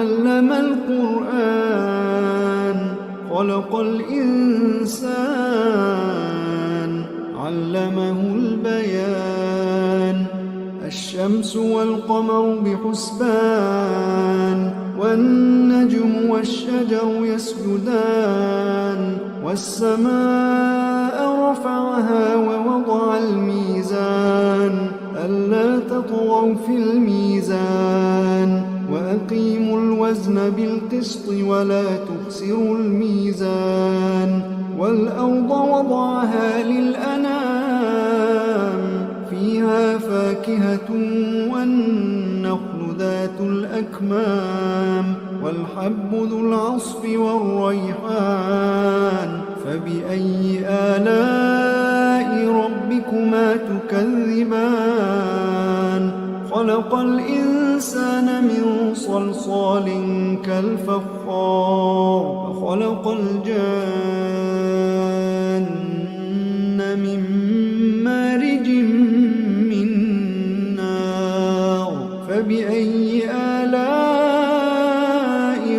علم القرآن خلق الإنسان علمه البيان الشمس والقمر بحسبان والنجم والشجر يسجدان والسماء رفعها ووضع الميزان ألا تطغوا في الميزان وأقيموا الوزن بالقسط ولا تخسروا الميزان والأرض وضعها للأنام فيها فاكهة والنخل ذات الأكمام والحب ذو العصف والريحان فبأي آلاء ربكما تكذبان خلق الإنسان من صلصال كالفخار وخلق الجن من مارج من نار فبأي آلاء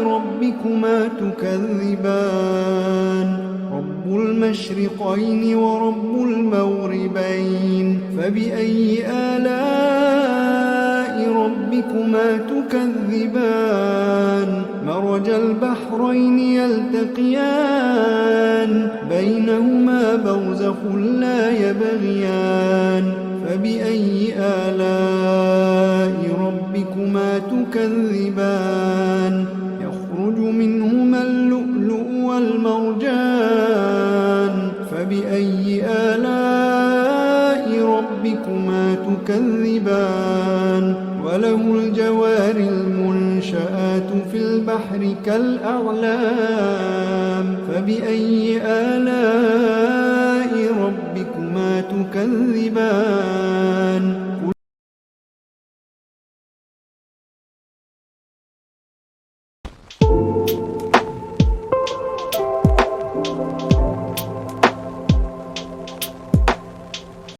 ربكما تكذبان رب المشرقين ورب المغربين فبأي آلاء ربكما تكذبان مرج البحرين يلتقيان بينهما برزخ لا يبغيان فبأي آلاء ربكما تكذبان يخرج منهما اللؤلؤ والمرجان فبأي آلاء ربكما تكذبان وله الجوار المنشآت في البحر كالأعلام فبأي آلاء ربكما تكذبان